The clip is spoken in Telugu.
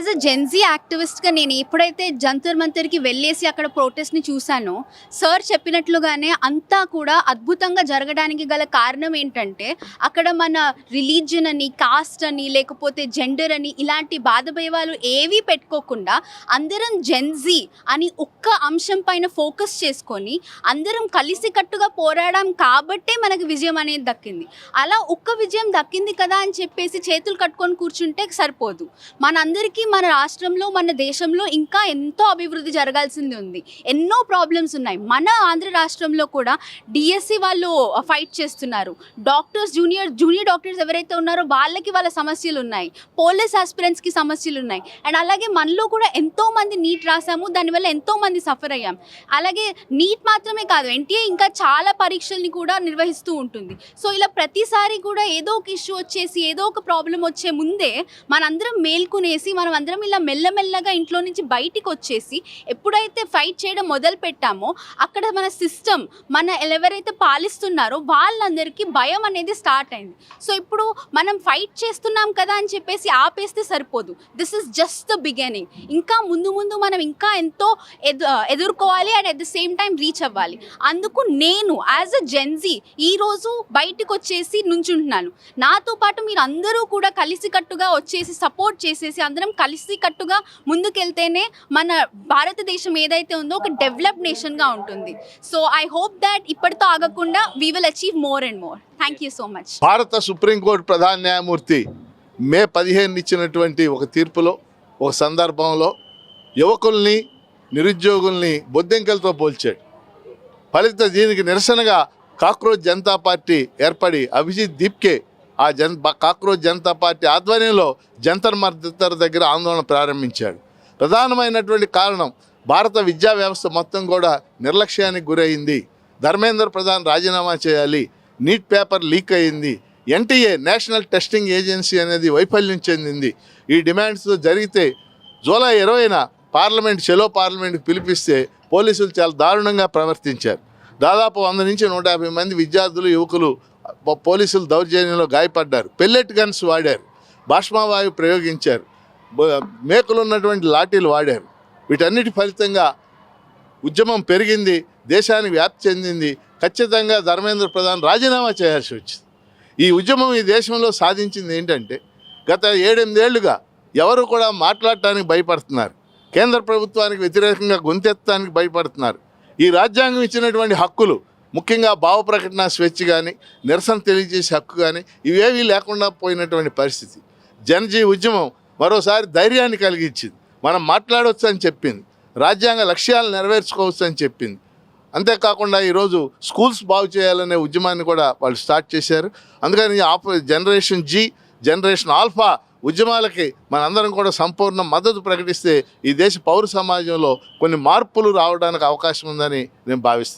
యాజ్ అ జెన్జీ యాక్టివిస్ట్గా నేను ఎప్పుడైతే జంతర్ మంతర్కి వెళ్ళేసి అక్కడ ప్రొటెస్ట్ని చూశానో సార్ చెప్పినట్లుగానే అంతా కూడా అద్భుతంగా జరగడానికి గల కారణం ఏంటంటే అక్కడ మన రిలీజియన్ అని కాస్ట్ అని లేకపోతే జెండర్ అని ఇలాంటి బాధభేవాలు ఏవీ పెట్టుకోకుండా అందరం జెన్జీ అని ఒక్క అంశం పైన ఫోకస్ చేసుకొని అందరం కలిసికట్టుగా పోరాడాం కాబట్టే మనకు విజయం అనేది దక్కింది. అలా ఒక్క విజయం దక్కింది కదా అని చెప్పేసి చేతులు కట్టుకొని కూర్చుంటే సరిపోదు. మనందరికీ మన రాష్ట్రంలో మన దేశంలో ఇంకా ఎంతో అభివృద్ధి జరగాల్సింది ఉంది. ఎన్నో ప్రాబ్లమ్స్ ఉన్నాయి. మన ఆంధ్ర రాష్ట్రంలో కూడా డిఎస్సి వాళ్ళు ఫైట్ చేస్తున్నారు. డాక్టర్స్ జూనియర్ డాక్టర్స్ ఎవరైతే ఉన్నారో వాళ్ళ సమస్యలు ఉన్నాయి. పోలీస్ ఆస్పిరెంట్స్కి సమస్యలు ఉన్నాయి. అండ్ అలాగే మనలో కూడా ఎంతోమంది నీట్ రాసాము, దానివల్ల ఎంతోమంది సఫర్ అయ్యాం. అలాగే నీట్ మాత్రమే కాదు, ఎన్టీఏ ఇంకా చాలా పరీక్షల్ని కూడా నిర్వహిస్తూ ఉంటుంది. సో ఇలా ప్రతిసారి కూడా ఏదో ఒక ఇష్యూ వచ్చేసి ఏదో ఒక ప్రాబ్లం వచ్చే ముందే మనందరం మేల్కొనేసి మనం అందరం ఇలా మెల్లమెల్లగా ఇంట్లో నుంచి బయటికి వచ్చేసి ఎప్పుడైతే ఫైట్ చేయడం మొదలు పెట్టామో అక్కడ మన సిస్టమ్ ఎవరైతే పాలిస్తున్నారో వాళ్ళందరికీ భయం అనేది స్టార్ట్ అయింది. సో ఇప్పుడు మనం ఫైట్ చేస్తున్నాం కదా అని చెప్పేసి ఆపేస్తే సరిపోదు. This is just the beginning. ఇంకా ముందు మనం ఇంకా ఎంతో ఎదుర్కోవాలి and at the same time reach అవ్వాలి. అందుకు నేను యాజ్ అ జెన్జీ ఈరోజు బయటకు వచ్చేసి నుంచుంటున్నాను. నాతో పాటు మీరు అందరూ కూడా కలిసికట్టుగా వచ్చేసి సపోర్ట్ చేసేసి అందరం కలిసికట్టుగా ముందుకెళ్తేనే మన భారతదేశం ఏదైతే ఉందో ఒక డెవలప్డ్ నేషన్గా ఉంటుంది. సో ఐ హోప్ దట్ ఇప్పటితో ఆగకుండా we will achieve more and more. Thank you so much. భారత సుప్రీంకోర్టు ప్రధాన న్యాయమూర్తి మే 15 ఇచ్చినటువంటి ఒక తీర్పులో ఒక సందర్భంలో యువకుల్ని నిరుద్యోగుల్ని బొద్దింకలతో పోల్చాడు. దీనికి నిరసనగా కాక్రోచ్ జనతా పార్టీ ఏర్పడి అభిజిత్ దీప్కే ఆ కాక్రోచ్ జనతా పార్టీ ఆధ్వర్యంలో జంతర్ మంతర్ దగ్గర ఆందోళన ప్రారంభించాడు. ప్రధానమైనటువంటి కారణం భారత విద్యా వ్యవస్థ మొత్తం కూడా నిర్లక్ష్యానికి గురైంది. ధర్మేంద్ర ప్రధాన్ రాజీనామా చేయాలి, నీట్ పేపర్ లీక్ అయింది, ఎన్టీఏ నేషనల్ టెస్టింగ్ ఏజెన్సీ అనేది వైఫల్యం చెందింది. ఈ డిమాండ్స్ జరిగితే జూలై 20న చెలో పార్లమెంట్కి పిలిపిస్తే పోలీసులు చాలా దారుణంగా ప్రవర్తించారు. దాదాపు 100 నుంచి 150 మంది విద్యార్థులు యువకులు పోలీసులు దౌర్జన్యంలో గాయపడ్డారు. పెల్లెట్ గన్స్ వాడారు, బాష్మావాయువు ప్రయోగించారు, మేకులు ఉన్నటువంటి లాఠీలు వాడారు. వీటన్నిటి ఫలితంగా ఉద్యమం పెరిగింది, దేశానికి వ్యాప్తి చెందింది. ఖచ్చితంగా ధర్మేంద్ర ప్రధాన్ రాజీనామా చేయాల్సి వచ్చింది. ఈ ఉద్యమం ఈ దేశంలో సాధించింది ఏంటంటే గత 7-8 ఏళ్లుగా ఎవరు కూడా మాట్లాడటానికి భయపడుతున్నారు. కేంద్ర ప్రభుత్వానికి వ్యతిరేకంగా గొంతెత్తడానికి భయపడుతున్నారు. ఈ రాజ్యాంగం ఇచ్చినటువంటి హక్కులు, ముఖ్యంగా భావ ప్రకటన స్వేచ్ఛ కానీ నిరసన తెలియజేసే హక్కు కానీ ఇవేవీ లేకుండా పోయినటువంటి పరిస్థితి. జనజీ ఉద్యమం మరోసారి ధైర్యాన్ని కలిగించింది. మనం మాట్లాడవచ్చు అని చెప్పింది, రాజ్యాంగ లక్ష్యాలు నెరవేర్చుకోవచ్చు అని చెప్పింది. అంతేకాకుండా ఈరోజు స్కూల్స్ బాగు చేయాలనే ఉద్యమాన్ని కూడా వాళ్ళు స్టార్ట్ చేశారు. అందుకని జనరేషన్ జీ, జనరేషన్ ఆల్ఫా ఉద్యమాలకి మనందరం కూడా సంపూర్ణ మద్దతు ప్రకటిస్తే ఈ దేశ పౌర సమాజంలో కొన్ని మార్పులు రావడానికి అవకాశం ఉందని నేను భావిస్తున్నాను.